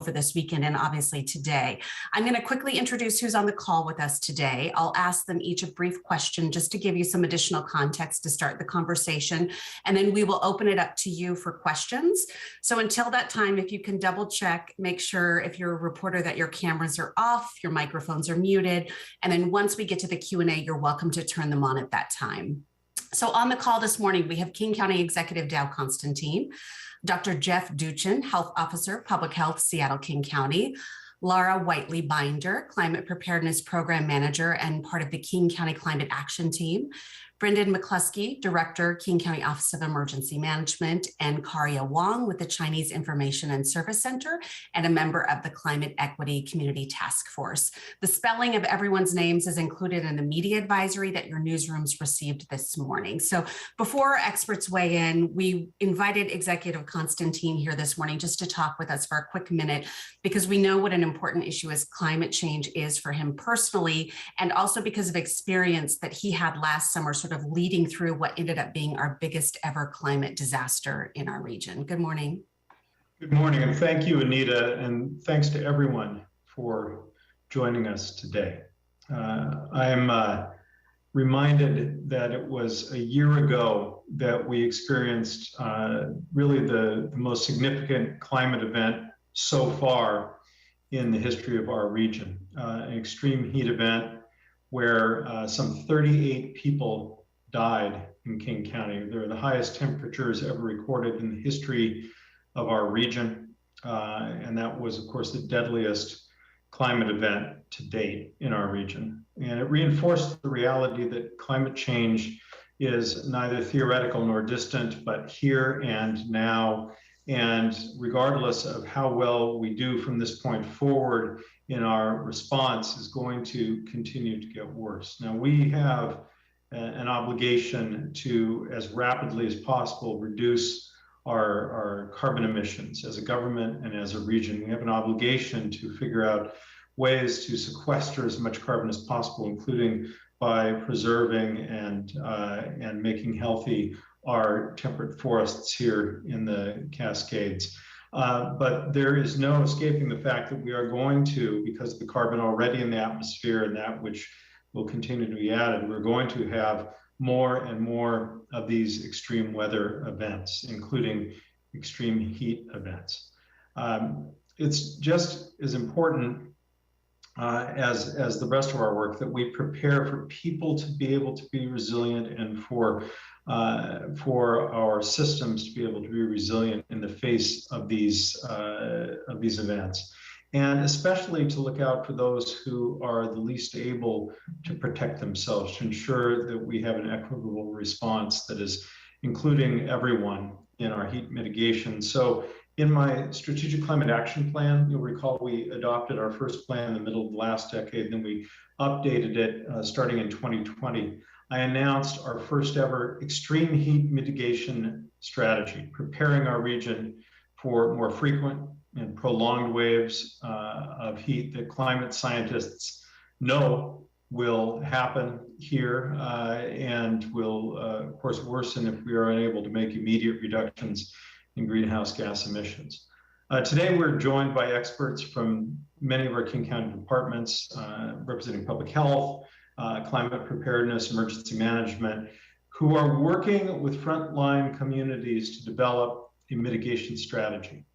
for this weekend and obviously today. I'm going to quickly introduce who's on the call with us today. I'll ask them each a brief question just to give you some additional context to start the conversation, and then we will open it up to you for questions. So until that time, if you can double check, make sure if you're a reporter that your cameras are off, your microphones are muted, and then once we get to the Q&A, you're welcome to turn them on at that time. So on the call this morning, we have King County Executive Dow Constantine, Dr. Jeff Duchin, Health Officer, Public Health, Seattle-King County, Laura Whiteley-Binder, Climate Preparedness Program Manager and part of the King County Climate Action Team, Brendan McCluskey, Director, King County Office of Emergency Management, and Karia Wong with the Chinese Information and Service Center and a member of the Climate Equity Community Task Force. The spelling of everyone's names is included in the media advisory that your newsrooms received this morning. So before our experts weigh in, we invited Executive Constantine here this morning just to talk with us for a quick minute, because we know what an important issue is climate change is for him personally, and also because of experience that he had last summer sort of leading through what ended up being our biggest ever climate disaster in our region. Good morning. Good morning, and thank you, Anita, and thanks to everyone for joining us today. I'm reminded that it was a year ago that we experienced really the most significant climate event so far in the history of our region, an extreme heat event where some 38 people died in King County. They're the highest temperatures ever recorded in the history of our region. And that was, of course, the deadliest climate event to date in our region. And it reinforced the reality that climate change is neither theoretical nor distant, but here and now. And regardless of how well we do from this point forward in our response, is going to continue to get worse. Now, we have an obligation to, as rapidly as possible, reduce our carbon emissions as a government and as a region. We have an obligation to figure out ways to sequester as much carbon as possible, including by preserving and making healthy our temperate forests here in the Cascades. But there is no escaping the fact that we are going to, because of the carbon already in the atmosphere and that which will continue to be added, we're going to have more and more of these extreme weather events, including extreme heat events. It's just as important as the rest of our work that we prepare for people to be able to be resilient and for our systems to be able to be resilient in the face of these events, and especially to look out for those who are the least able to protect themselves, to ensure that we have an equitable response that is including everyone in our heat mitigation. So in my strategic climate action plan, you'll recall we adopted our first plan in the middle of the last decade, then we updated it starting in 2020. I announced our first ever extreme heat mitigation strategy, preparing our region for more frequent and prolonged waves of heat that climate scientists know will happen here and will, of course, worsen if we are unable to make immediate reductions in greenhouse gas emissions. Today, we're joined by experts from many of our King County departments representing public health, climate preparedness, emergency management, who are working with frontline communities to develop a mitigation strategy.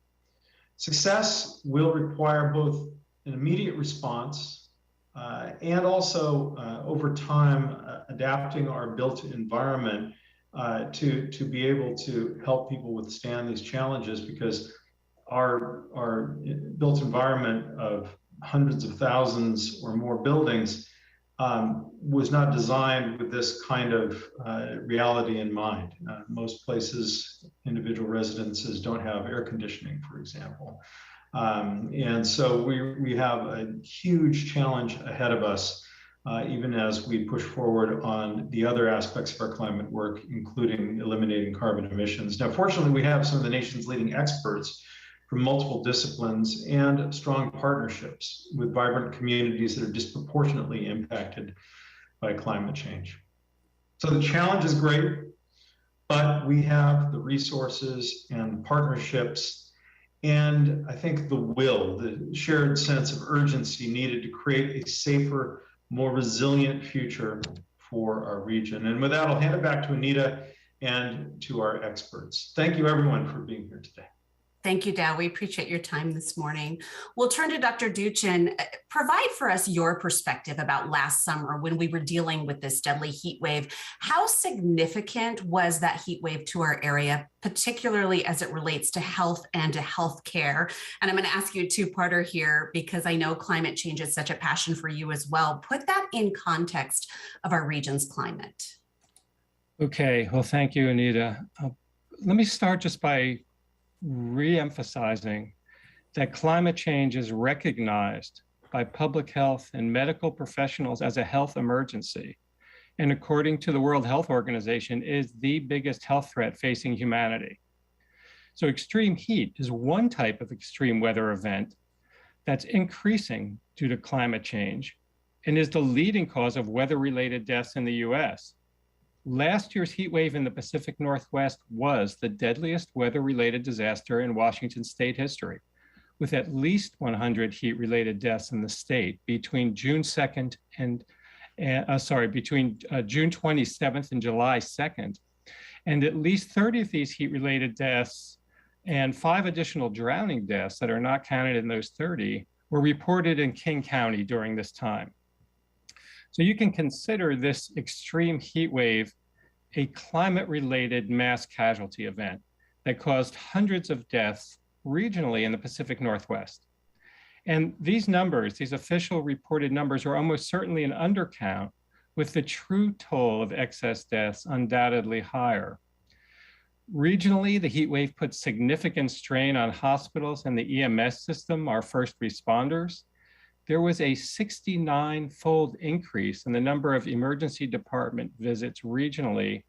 Success will require both an immediate response and also over time adapting our built environment to be able to help people withstand these challenges, because our built environment of hundreds of thousands or more buildings was not designed with this kind of reality in mind. Most places, individual residences don't have air conditioning, for example. And so we have a huge challenge ahead of us, even as we push forward on the other aspects of our climate work, including eliminating carbon emissions. Now, fortunately, we have some of the nation's leading experts from multiple disciplines and strong partnerships with vibrant communities that are disproportionately impacted by climate change. So the challenge is great, but we have the resources and partnerships and I think the shared sense of urgency needed to create a safer, more resilient future for our region. And with that, I'll hand it back to Anita and to our experts. Thank you, everyone, for being here today. Thank you, Dow. We appreciate your time this morning. We'll turn to Dr. Duchin. Provide for us your perspective about last summer when we were dealing with this deadly heat wave. How significant was that heat wave to our area, particularly as it relates to health and to health care? And I'm going to ask you a two-parter here because I know climate change is such a passion for you as well. Put that in context of our region's climate. Okay, well, thank you, Anita. Let me start just by re-emphasizing that climate change is recognized by public health and medical professionals as a health emergency. And according to the World Health Organization, is the biggest health threat facing humanity. So extreme heat is one type of extreme weather event that's increasing due to climate change and is the leading cause of weather-related deaths in the US. Last year's heat wave in the Pacific Northwest was the deadliest weather-related disaster in Washington state history, with at least 100 heat-related deaths in the state between June 2nd and, between June 27th and July 2nd. And at least 30 of these heat-related deaths and 5 additional drowning deaths that are not counted in those 30 were reported in King County during this time. So you can consider this extreme heat wave a climate-related mass casualty event that caused hundreds of deaths regionally in the Pacific Northwest. And these numbers, these official reported numbers, are almost certainly an undercount, with the true toll of excess deaths undoubtedly higher. Regionally, the heat wave put significant strain on hospitals and the EMS system, our first responders. There was a 69-fold increase in the number of emergency department visits regionally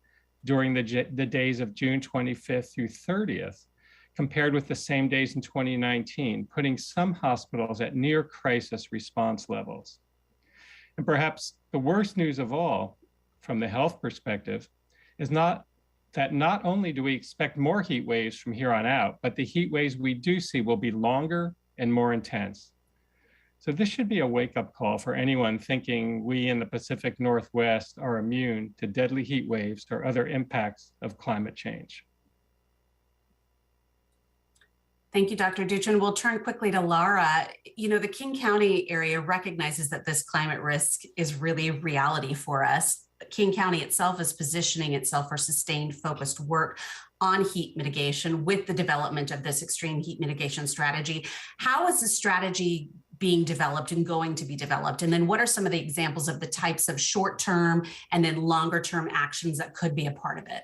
during the days of June 25th through 30th, compared with the same days in 2019, putting some hospitals at near crisis response levels. And perhaps the worst news of all, from the health perspective, is not only do we expect more heat waves from here on out, but the heat waves we do see will be longer and more intense. So this should be a wake-up call for anyone thinking we in the Pacific Northwest are immune to deadly heat waves or other impacts of climate change. Thank you, Dr. Duchin. We'll turn quickly to Laura. You know, the King County area recognizes that this climate risk is really a reality for us. King County itself is positioning itself for sustained focused work on heat mitigation with the development of this extreme heat mitigation strategy. How is this strategy being developed and going to be developed? And then what are some of the examples of the types of short-term and then longer-term actions that could be a part of it?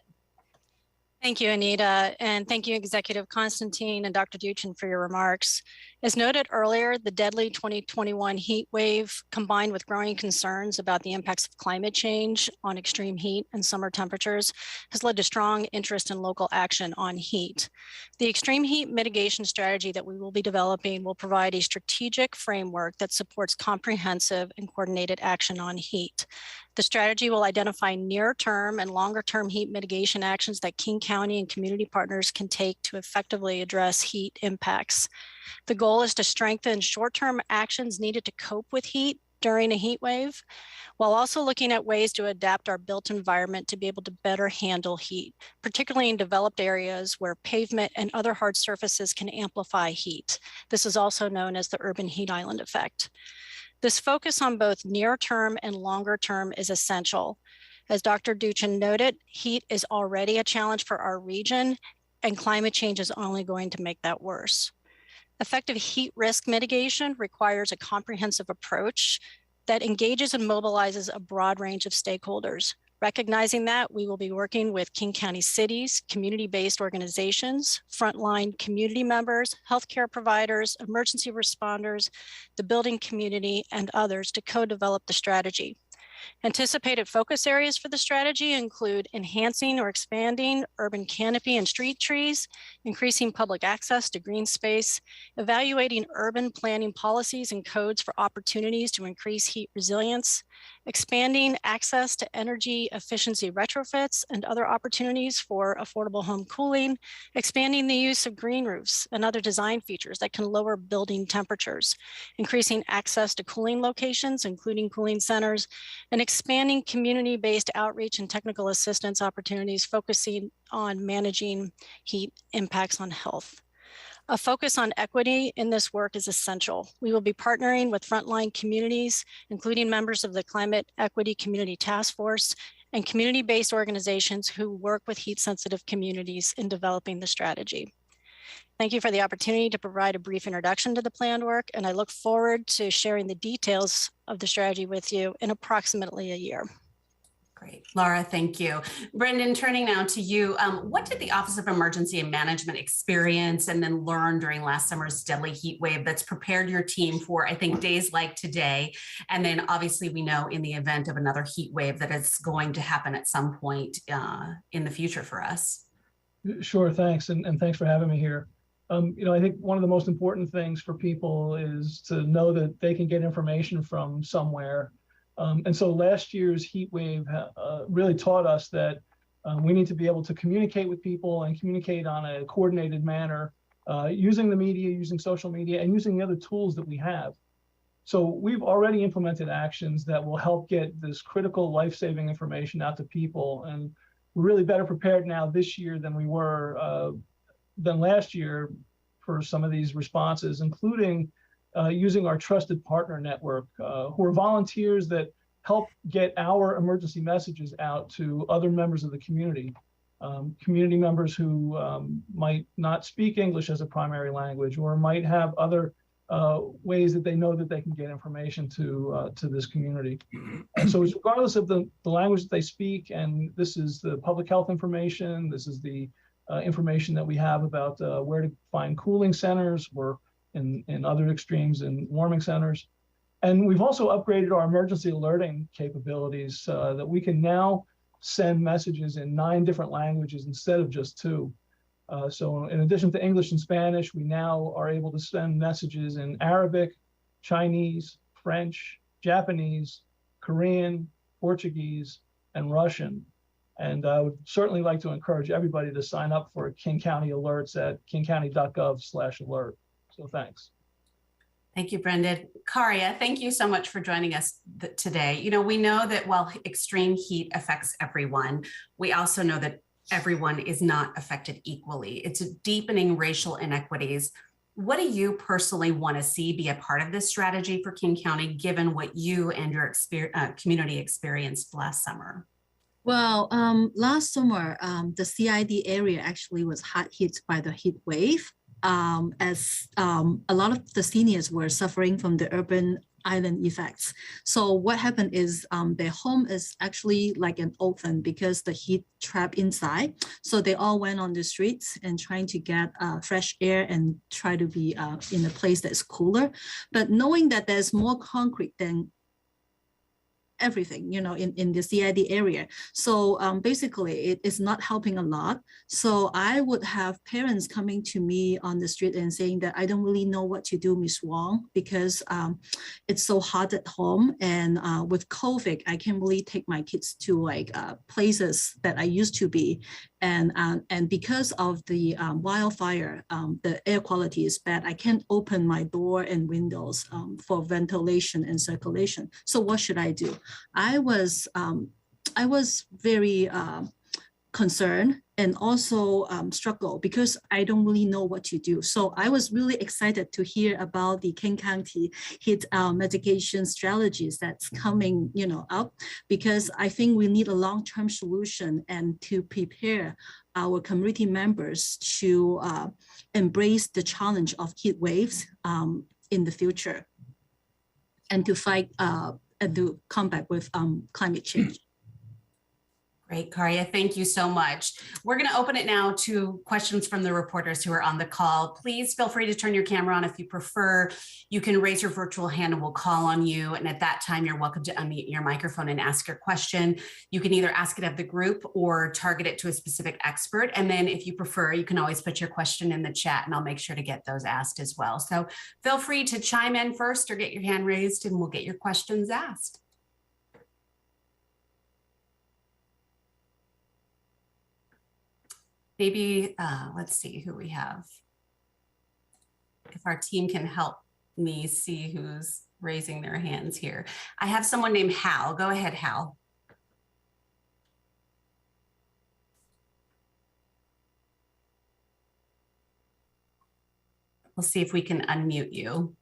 Thank you, Anita, and thank you, Executive Constantine and Dr. Duchin, for your remarks. As noted earlier, the deadly 2021 heat wave, combined with growing concerns about the impacts of climate change on extreme heat and summer temperatures, has led to strong interest in local action on heat. The extreme heat mitigation strategy that we will be developing will provide a strategic framework that supports comprehensive and coordinated action on heat. The strategy will identify near-term and longer-term heat mitigation actions that King County and community partners can take to effectively address heat impacts. The goal is to strengthen short-term actions needed to cope with heat during a heat wave, while also looking at ways to adapt our built environment to be able to better handle heat, particularly in developed areas where pavement and other hard surfaces can amplify heat. This is also known as the urban heat island effect. This focus on both near-term and longer-term is essential. As Dr. Duchin noted, heat is already a challenge for our region, and climate change is only going to make that worse. Effective heat risk mitigation requires a comprehensive approach that engages and mobilizes a broad range of stakeholders. Recognizing that, we will be working with King County cities, community-based organizations, frontline community members, healthcare providers, emergency responders, the building community, and others to co-develop the strategy. Anticipated focus areas for the strategy include enhancing or expanding urban canopy and street trees, increasing public access to green space, evaluating urban planning policies and codes for opportunities to increase heat resilience, expanding access to energy efficiency retrofits and other opportunities for affordable home cooling, expanding the use of green roofs and other design features that can lower building temperatures, increasing access to cooling locations, including cooling centers, and expanding community-based outreach and technical assistance opportunities focusing on managing heat impacts on health. A focus on equity in this work is essential. We will be partnering with frontline communities, including members of the Climate Equity Community Task Force and community-based organizations who work with heat-sensitive communities in developing the strategy. Thank you for the opportunity to provide a brief introduction to the planned work, and I look forward to sharing the details of the strategy with you in approximately a year. Great. Laura, thank you. Brendan, turning now to you. What did the Office of Emergency and Management experience and then learn during last summer's deadly heat wave that's prepared your team for, I think, days like today? And then obviously we know in the event of another heat wave that it's going to happen at some point in the future for us. Sure, thanks. And thanks for having me here. I think one of the most important things for people is to know that they can get information from somewhere. And so last year's heat wave really taught us that we need to be able to communicate with people and communicate on a coordinated manner using the media, using social media, and using the other tools that we have. So we've already implemented actions that will help get this critical life-saving information out to people. And we're really better prepared now this year than we were than last year for some of these responses, including using our trusted partner network, who are volunteers that help get our emergency messages out to other members of the community, community members who might not speak English as a primary language or might have other ways that they know that they can get information to this community. And so it's regardless of the language that they speak, and this is the public health information, this is the information that we have about where to find cooling centers or in other extremes in warming centers. And we've also upgraded our emergency alerting capabilities that we can now send messages in 9 different languages instead of just 2. So in addition to English and Spanish, we now are able to send messages in Arabic, Chinese, French, Japanese, Korean, Portuguese, and Russian. And I would certainly like to encourage everybody to sign up for King County alerts at kingcounty.gov/alert. So thanks. Thank you, Brendan. Karia, thank you so much for joining us today. We know that while extreme heat affects everyone, we also know that everyone is not affected equally. It's deepening racial inequities. What do you personally want to see be a part of this strategy for King County, given what you and your community experienced last summer? Well, last summer, the CID area actually was hard hit by the heat wave, as a lot of the seniors were suffering from the urban island effects. So what happened is their home is actually like an oven because the heat trapped inside. So they all went on the streets and trying to get fresh air and try to be in a place that's cooler. But knowing that there's more concrete than everything, in the CID area. So basically it is not helping a lot. So I would have parents coming to me on the street and saying that I don't really know what to do, Ms. Wong, because it's so hot at home. And with COVID, I can't really take my kids to places that I used to be. And because of the wildfire, the air quality is bad. I can't open my door and windows for ventilation and circulation. So what should I do? I was very concerned and also struggle because I don't really know what to do. So I was really excited to hear about the King County heat mitigation strategies that's coming, up, because I think we need a long-term solution and to prepare our community members to embrace the challenge of heat waves in the future and to fight and to combat with climate change. Great, Karia, thank you so much. We're going to open it now to questions from the reporters who are on the call. Please feel free to turn your camera on if you prefer. You can raise your virtual hand and we'll call on you. And at that time, you're welcome to unmute your microphone and ask your question. You can either ask it of the group or target it to a specific expert. And then if you prefer, you can always put your question in the chat and I'll make sure to get those asked as well. So feel free to chime in first or get your hand raised and we'll get your questions asked. maybe, let's see who we have. If our team can help me see who's raising their hands here. I have someone named Hal. Go ahead, Hal. We'll see if we can unmute you.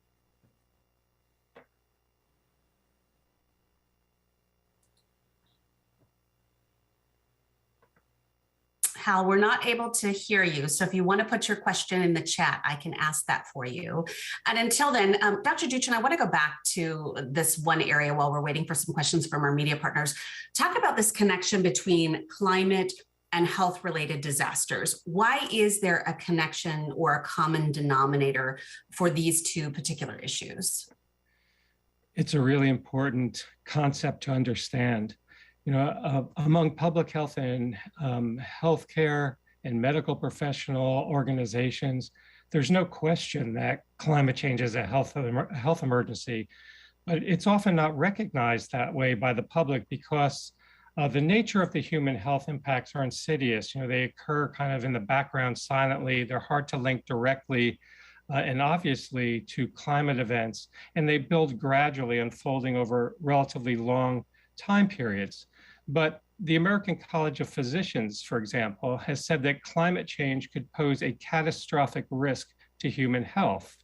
Hal, we're not able to hear you. So if you want to put your question in the chat, I can ask that for you. And until then, Dr. Duchin, I want to go back to this one area while we're waiting for some questions from our media partners. Talk about this connection between climate and health-related disasters. Why is there a connection or a common denominator for these two particular issues? It's a really important concept to understand. You know, among public health and healthcare and medical professional organizations, there's no question that climate change is a health emergency, but it's often not recognized that way by the public because the nature of the human health impacts are insidious. You know, they occur kind of in the background silently. They're hard to link directly and obviously to climate events, and they build gradually, unfolding over relatively long time periods. But the American College of Physicians, for example, has said that climate change could pose a catastrophic risk to human health,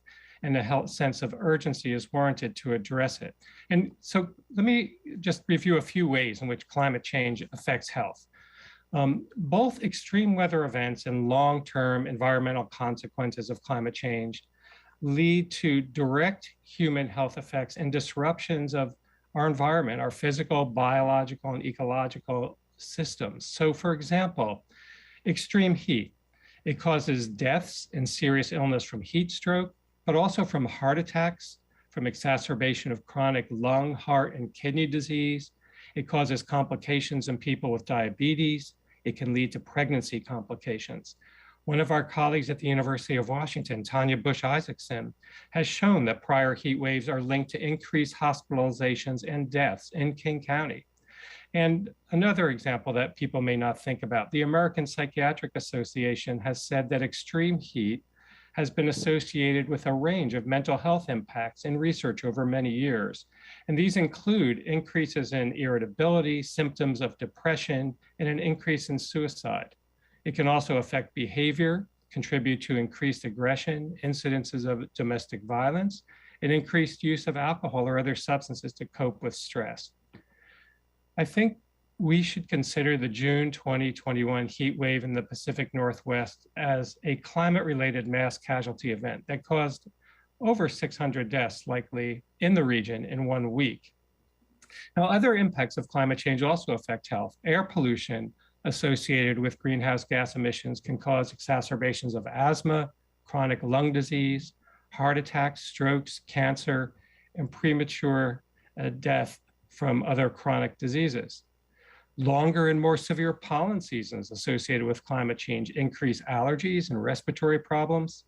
and a health sense of urgency is warranted to address it. And so let me just review a few ways in which climate change affects health. Both extreme weather events and long-term environmental consequences of climate change lead to direct human health effects and disruptions of our environment, our physical, biological, and ecological systems. So for example, extreme heat. It causes deaths and serious illness from heat stroke, but also from heart attacks, from exacerbation of chronic lung, heart, and kidney disease. It causes complications in people with diabetes. It can lead to pregnancy complications. One of our colleagues at the University of Washington, Tanya Bush-Isaacson, has shown that prior heat waves are linked to increased hospitalizations and deaths in King County. And another example that people may not think about, the American Psychiatric Association has said that extreme heat has been associated with a range of mental health impacts in research over many years. And these include increases in irritability, symptoms of depression, and an increase in suicide. It can also affect behavior, contribute to increased aggression, incidences of domestic violence, and increased use of alcohol or other substances to cope with stress. I think we should consider the June 2021 heat wave in the Pacific Northwest as a climate-related mass casualty event that caused over 600 deaths likely in the region in 1 week. Now, other impacts of climate change also affect health. Air pollution associated with greenhouse gas emissions can cause exacerbations of asthma, chronic lung disease, heart attacks, strokes, cancer, and premature death from other chronic diseases. Longer and more severe pollen seasons associated with climate change increase allergies and respiratory problems.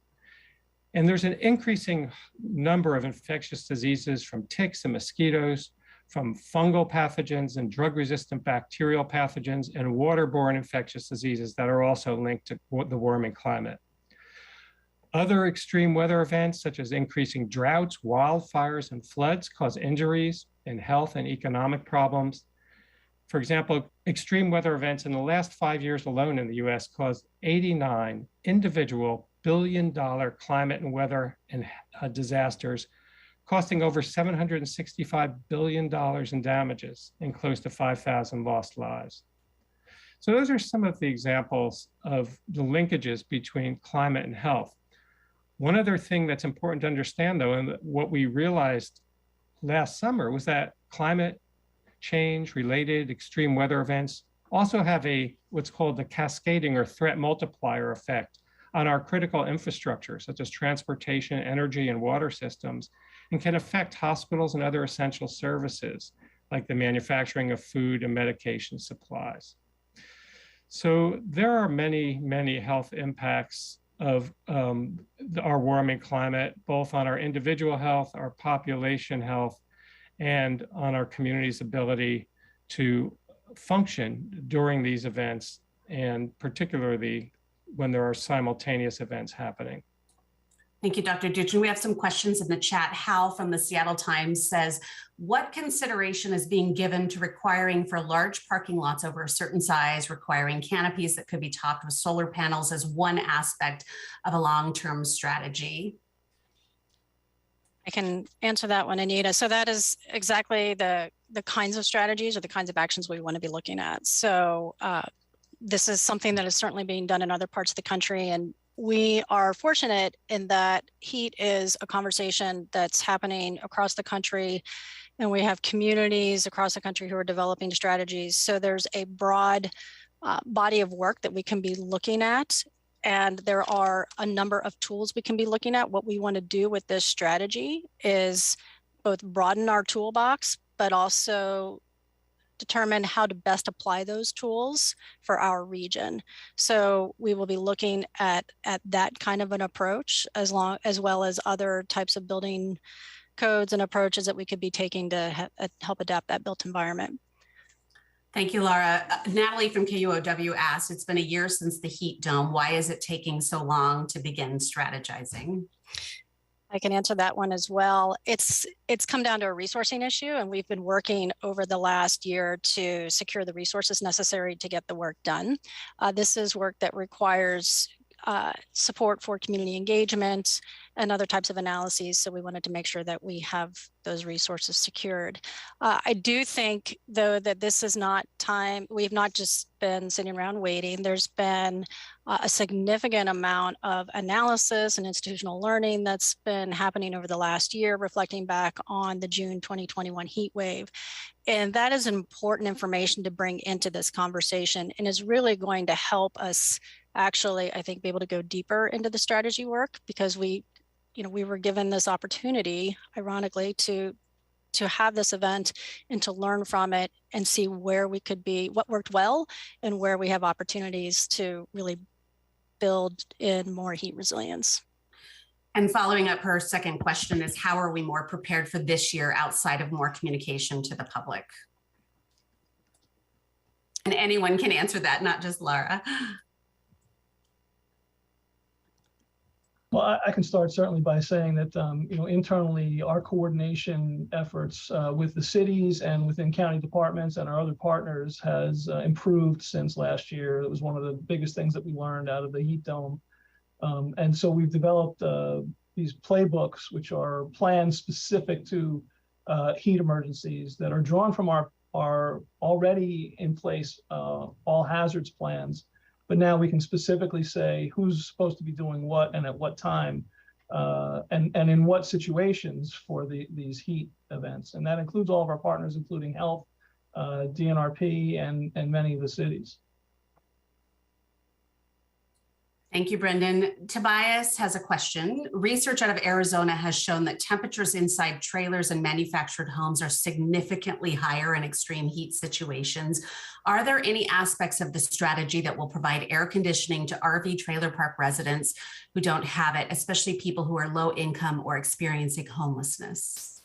And there's an increasing number of infectious diseases from ticks and mosquitoes, from fungal pathogens and drug-resistant bacterial pathogens, and waterborne infectious diseases that are also linked to the warming climate. Other extreme weather events, such as increasing droughts, wildfires, and floods, cause injuries and health and economic problems. For example, extreme weather events in the last 5 years alone in the US caused 89 individual billion-dollar climate and weather and disasters, costing over $765 billion in damages and close to 5,000 lost lives. So those are some of the examples of the linkages between climate and health. One other thing that's important to understand, though, and what we realized last summer, was that climate change related extreme weather events also have what's called the cascading or threat multiplier effect on our critical infrastructure, such as transportation, energy, and water systems, and can affect hospitals and other essential services, like the manufacturing of food and medication supplies. So there are many, many health impacts of our warming climate, both on our individual health, our population health, and on our community's ability to function during these events, and particularly when there are simultaneous events happening. Thank you, Dr. Duchin. We have some questions in the chat. Hal from the Seattle Times says, what consideration is being given to requiring for large parking lots over a certain size, requiring canopies that could be topped with solar panels as one aspect of a long-term strategy? I can answer that one, Anita. So that is exactly the kinds of strategies or the kinds of actions we want to be looking at. So this is something that is certainly being done in other parts of the country, and we are fortunate in that heat is a conversation that's happening across the country, and we have communities across the country who are developing strategies. So there's a broad body of work that we can be looking at, and there are a number of tools we can be looking at. What we want to do with this strategy is both broaden our toolbox, but also determine how to best apply those tools for our region. So we will be looking at that kind of an approach, as well as other types of building codes and approaches that we could be taking to help adapt that built environment. Thank you, Laura. Natalie from KUOW asked, it's been a year since the heat dome. Why is it taking so long to begin strategizing? I can answer that one as well. It's come down to a resourcing issue, and we've been working over the last year to secure the resources necessary to get the work done. This is work that requires support for community engagement and other types of analyses. So we wanted to make sure that we have those resources secured. I do think, though, that this is not time. We've not just been sitting around waiting. There's been a significant amount of analysis and institutional learning that's been happening over the last year, reflecting back on the June 2021 heat wave. And that is important information to bring into this conversation, and is really going to help us actually, I think, be able to go deeper into the strategy work, because we were given this opportunity, ironically, to have this event and to learn from it and see where we could be, what worked well, and where we have opportunities to really build in more heat resilience. And following up, her second question is, how are we more prepared for this year outside of more communication to the public? And anyone can answer that, not just Laura. Well, I can start certainly by saying that, internally, our coordination efforts with the cities and within county departments and our other partners has improved since last year. It was one of the biggest things that we learned out of the heat dome. And so we've developed these playbooks, which are plans specific to heat emergencies that are drawn from our already in place all hazards plans. But now we can specifically say who's supposed to be doing what and at what time, and in what situations for these heat events. And that includes all of our partners, including health, DNRP, and many of the cities. Thank you, Brendan. Tobias has a question. Research out of Arizona has shown that temperatures inside trailers and manufactured homes are significantly higher in extreme heat situations. Are there any aspects of the strategy that will provide air conditioning to RV trailer park residents who don't have it, especially people who are low income or experiencing homelessness?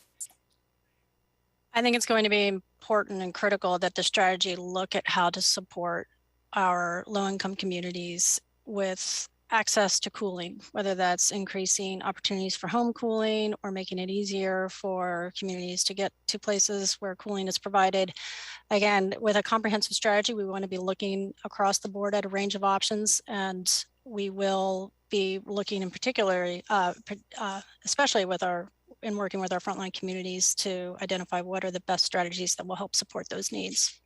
I think it's going to be important and critical that the strategy look at how to support our low-income communities with access to cooling, whether that's increasing opportunities for home cooling or making it easier for communities to get to places where cooling is provided. Again, with a comprehensive strategy, we want to be looking across the board at a range of options, and we will be looking in particular, especially in working with our frontline communities, to identify what are the best strategies that will help support those needs.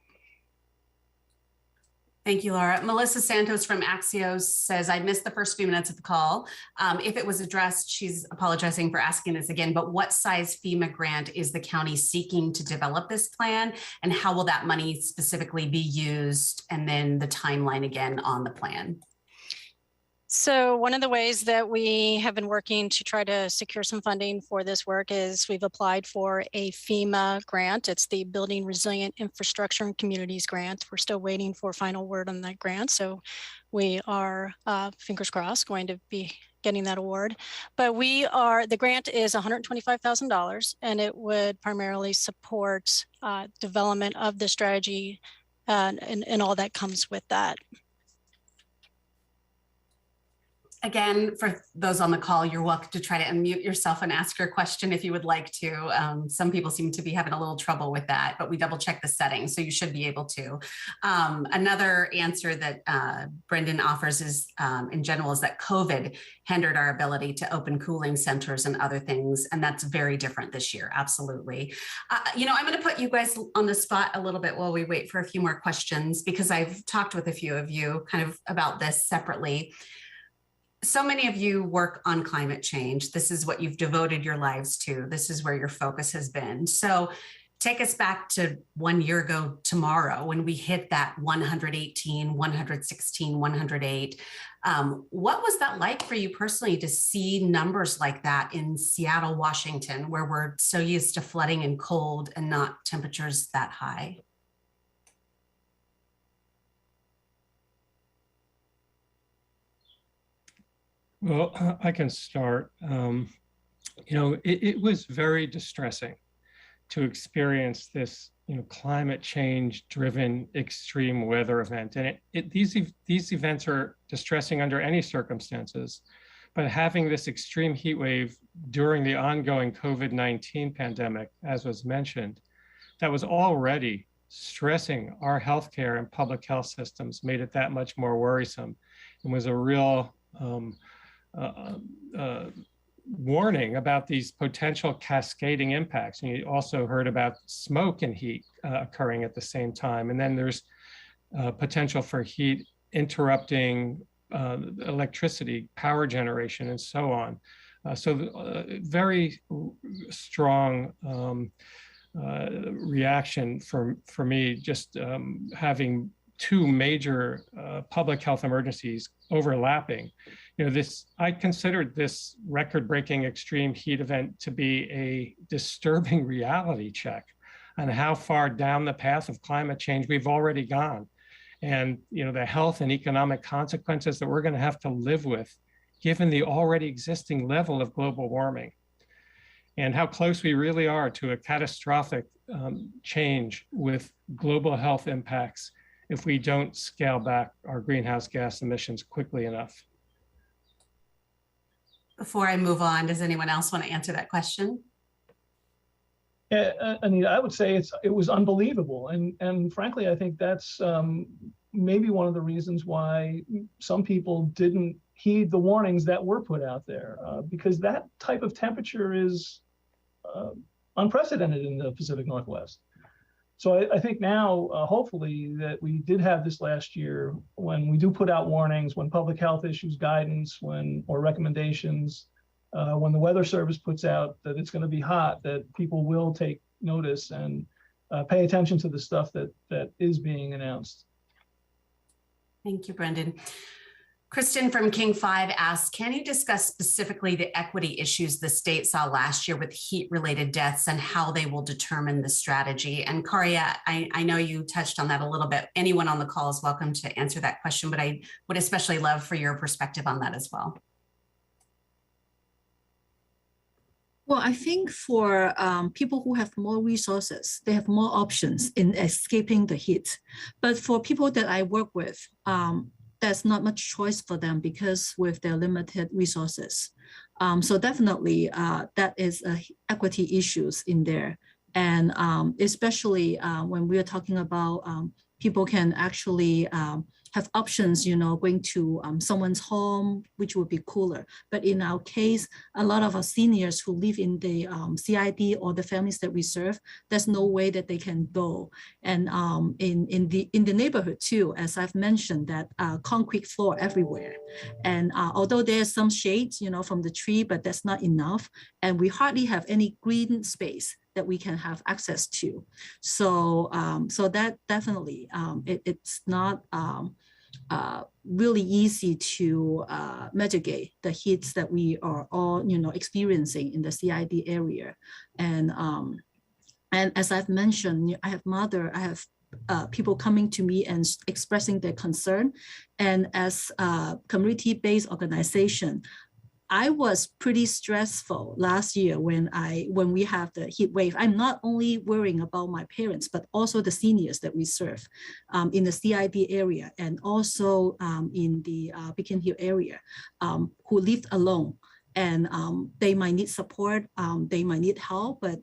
Thank you, Laura. Melissa Santos from Axios says, I missed the first few minutes of the call. If it was addressed, she's apologizing for asking this again, but what size FEMA grant is the county seeking to develop this plan, and how will that money specifically be used? And then the timeline again on the plan. So one of the ways that we have been working to try to secure some funding for this work is we've applied for a FEMA grant. It's the Building Resilient Infrastructure and Communities grant. We're still waiting for final word on that grant. So we are, fingers crossed, going to be getting that award. But the grant is $125,000, and it would primarily support development of the strategy and all that comes with that. Again, for those on the call, you're welcome to try to unmute yourself and ask your question if you would like to. Some people seem to be having a little trouble with that, but we double check the settings, so you should be able to. Another answer that Brendan offers is, in general, is that COVID hindered our ability to open cooling centers and other things, and that's very different this year, absolutely. I'm going to put you guys on the spot a little bit while we wait for a few more questions, because I've talked with a few of you kind of about this separately. So many of you work on climate change. This is what you've devoted your lives to. This is where your focus has been. So take us back to 1 year ago tomorrow when we hit that 118, 116, 108. What was that like for you personally to see numbers like that in Seattle, Washington, where we're so used to flooding and cold and not temperatures that high? Well, I can start. It was very distressing to experience this, climate change driven extreme weather event. And these events are distressing under any circumstances, but having this extreme heat wave during the ongoing COVID-19 pandemic, as was mentioned, that was already stressing our healthcare and public health systems, made it that much more worrisome, and was a real warning about these potential cascading impacts. And you also heard about smoke and heat occurring at the same time. And then there's potential for heat interrupting electricity, power generation, and so on. Very strong reaction for me, just having two major public health emergencies overlapping. I considered this record-breaking extreme heat event to be a disturbing reality check on how far down the path of climate change we've already gone. And the health and economic consequences that we're going to have to live with, given the already existing level of global warming, and how close we really are to a catastrophic change with global health impacts if we don't scale back our greenhouse gas emissions quickly enough. Before I move on, does anyone else want to answer that question? Yeah, Anita, I would say it was unbelievable. And frankly, I think that's maybe one of the reasons why some people didn't heed the warnings that were put out there, because that type of temperature is unprecedented in the Pacific Northwest. So I think now, hopefully, that we did have this last year when we do put out warnings, when public health issues guidance, or recommendations, when the Weather Service puts out that it's going to be hot, that people will take notice and pay attention to the stuff that is being announced. Thank you, Brendan. Kristen from King 5 asks, can you discuss specifically the equity issues the state saw last year with heat-related deaths and how they will determine the strategy? And Karia, I know you touched on that a little bit. Anyone on the call is welcome to answer that question, but I would especially love for your perspective on that as well. Well, I think for people who have more resources, they have more options in escaping the heat. But for people that I work with, there's not much choice for them because with their limited resources. So definitely that is equity issues in there. And especially when we're talking about people can actually have options, going to someone's home, which would be cooler. But in our case, a lot of our seniors who live in the CID or the families that we serve, there's no way that they can go. And in the neighborhood too, as I've mentioned, that concrete floor everywhere. And although there's some shade, from the tree, but that's not enough. And we hardly have any green space that we can have access to. So so that definitely, it's not really easy to mitigate the heats that we are all, experiencing in the CID area. And as I've mentioned, I have people coming to me and expressing their concern. And as a community-based organization, I was pretty stressful last year when we have the heat wave. I'm not only worrying about my parents, but also the seniors that we serve in the CID area and also in the Beacon Hill area who lived alone. And they might need support, they might need help, but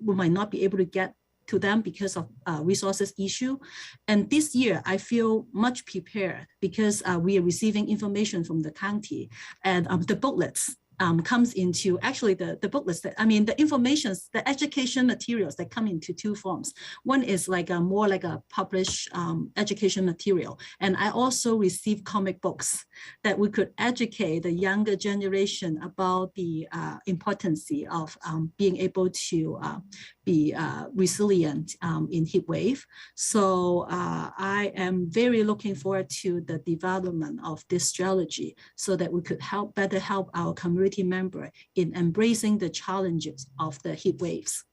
we might not be able to get to them because of resources issue. And this year, I feel much prepared because we are receiving information from the county and the booklets comes into actually the booklets that, I mean, the informations, the education materials that come into two forms. One is like a more like a published education material. And I also received comic books that we could educate the younger generation about the importance of being able to be resilient in heat wave. So I am very looking forward to the development of this strategy so that we could better help our community member in embracing the challenges of the heat waves.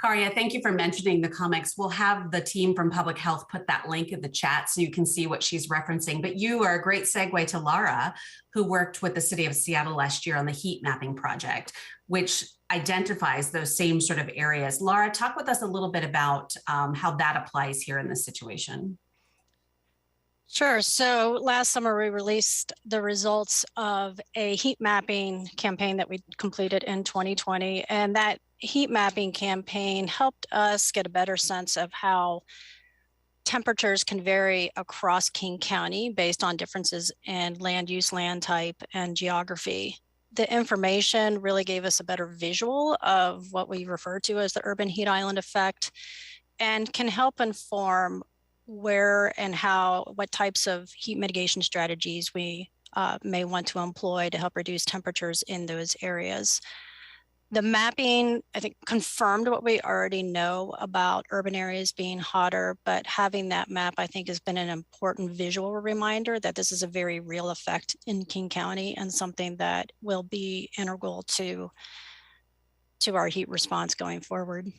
Karya, thank you for mentioning the comics. We'll have the team from Public Health put that link in the chat so you can see what she's referencing. But you are a great segue to Lara, who worked with the city of Seattle last year on the heat mapping project, which identifies those same sort of areas. Lara, talk with us a little bit about how that applies here in this situation. Sure. So last summer, we released the results of a heat mapping campaign that we completed in 2020. And that heat mapping campaign helped us get a better sense of how temperatures can vary across King County based on differences in land use, land type, and geography. The information really gave us a better visual of what we refer to as the urban heat island effect and can help inform where and what types of heat mitigation strategies we may want to employ to help reduce temperatures in those areas. The mapping, I think, confirmed what we already know about urban areas being hotter, but having that map, I think, has been an important visual reminder that this is a very real effect in King County and something that will be integral to our heat response going forward.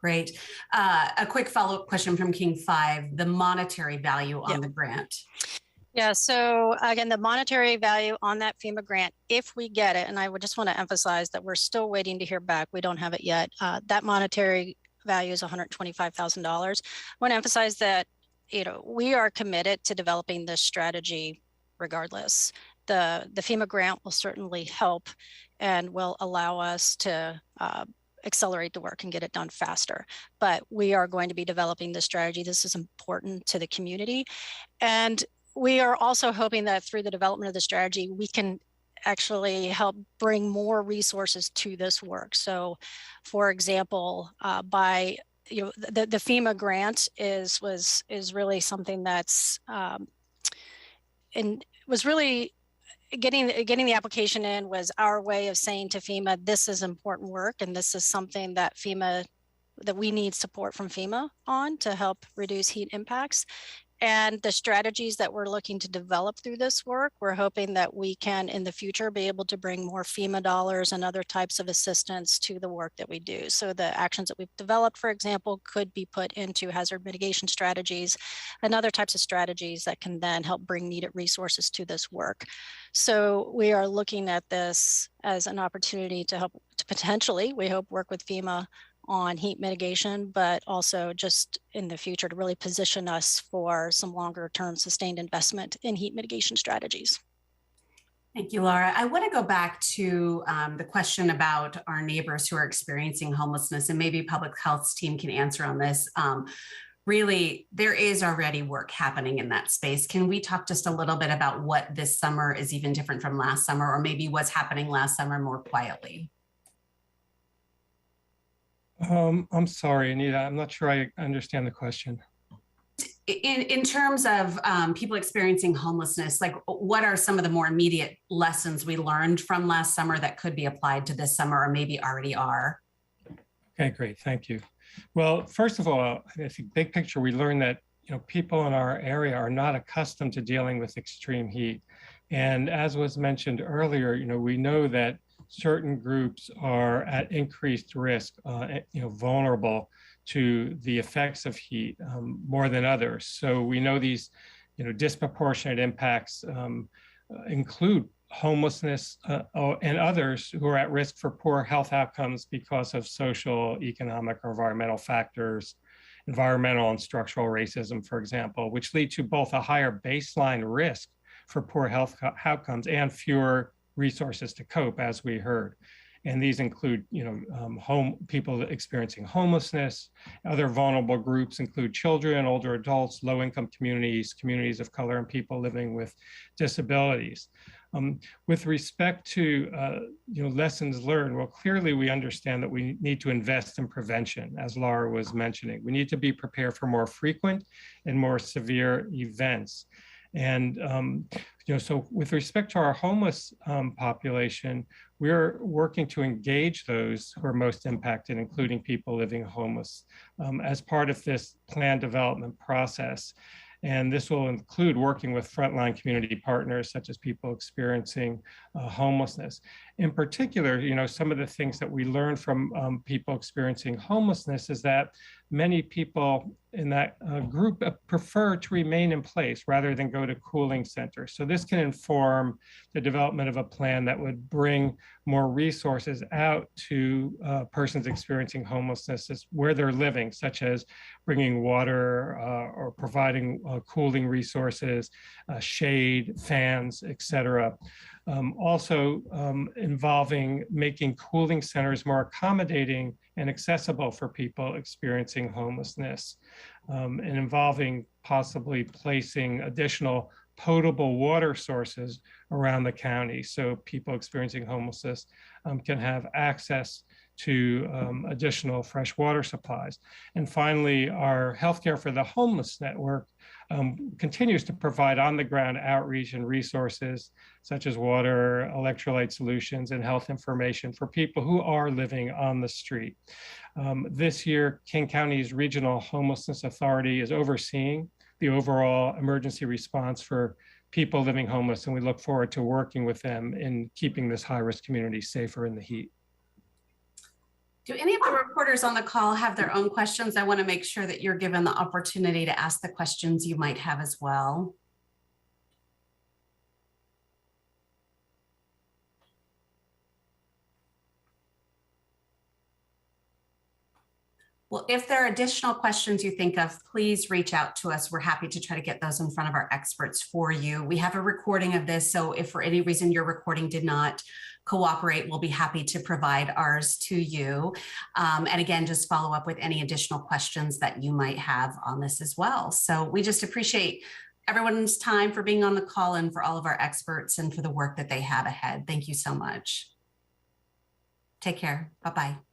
Great. A quick follow-up question from King 5, the monetary value on the grant. Yeah, so again, the monetary value on that FEMA grant, if we get it, and I would just want to emphasize that we're still waiting to hear back. We don't have it yet. That monetary value is $125,000. I want to emphasize that, we are committed to developing this strategy regardless. The FEMA grant will certainly help and will allow us to accelerate the work and get it done faster. But we are going to be developing this strategy. This is important to the community. And we are also hoping that through the development of the strategy, we can actually help bring more resources to this work. So for example, by the FEMA grant was really something that's and was really getting the application in was our way of saying to FEMA, this is important work and this is something that we need support from FEMA on to help reduce heat impacts. And the strategies that we're looking to develop through this work, we're hoping that we can in the future be able to bring more FEMA dollars and other types of assistance to the work that we do. So the actions that we've developed, for example, could be put into hazard mitigation strategies and other types of strategies that can then help bring needed resources to this work. So we are looking at this as an opportunity to help to potentially, we hope, work with FEMA on heat mitigation, but also just in the future to really position us for some longer term sustained investment in heat mitigation strategies. Thank you, Laura. I want to go back to the question about our neighbors who are experiencing homelessness, and maybe Public Health's team can answer on this. Really, there is already work happening in that space. Can we talk just a little bit about what this summer is even different from last summer, or maybe what's happening last summer more quietly? I'm sorry, Anita. I'm not sure I understand the question. In terms of people experiencing homelessness, like what are some of the more immediate lessons we learned from last summer that could be applied to this summer or maybe already are? Okay, great. Thank you. Well, first of all, I think big picture, we learned that people in our area are not accustomed to dealing with extreme heat. And as was mentioned earlier, we know that certain groups are at increased risk, vulnerable to the effects of heat more than others. So we know these, disproportionate impacts include homelessness, and others who are at risk for poor health outcomes because of social, economic, or environmental factors, environmental and structural racism, for example, which lead to both a higher baseline risk for poor health outcomes and fewer resources to cope, as we heard. And these include, people experiencing homelessness. Other vulnerable groups include children, older adults, low-income communities, communities of color, and people living with disabilities. With respect to lessons learned, well, clearly we understand that we need to invest in prevention, as Laura was mentioning. We need to be prepared for more frequent and more severe events. And so with respect to our homeless population, we're working to engage those who are most impacted, including people living homeless, as part of this plan development process. And this will include working with frontline community partners, such as people experiencing homelessness. In particular, some of the things that we learned from people experiencing homelessness is that many people in that group prefer to remain in place rather than go to cooling centers. So this can inform the development of a plan that would bring more resources out to persons experiencing homelessness where they're living, such as bringing water or providing cooling resources, shade, fans, etc. Also involving making cooling centers more accommodating and accessible for people experiencing homelessness, and involving possibly placing additional potable water sources around the county so people experiencing homelessness can have access to additional fresh water supplies. And finally, our Healthcare for the Homeless Network continues to provide on-the-ground outreach and resources such as water, electrolyte solutions, and health information for people who are living on the street. This year, King County's Regional Homelessness Authority is overseeing the overall emergency response for people living homeless, and we look forward to working with them in keeping this high-risk community safer in the heat. Do any of the reporters on the call have their own questions? I want to make sure that you're given the opportunity to ask the questions you might have as well. Well, if there are additional questions you think of, please reach out to us. We're happy to try to get those in front of our experts for you. We have a recording of this, so if for any reason your recording did not cooperate, we'll be happy to provide ours to you. And again, just follow up with any additional questions that you might have on this as well. So we just appreciate everyone's time for being on the call and for all of our experts and for the work that they have ahead. Thank you so much. Take care. Bye-bye.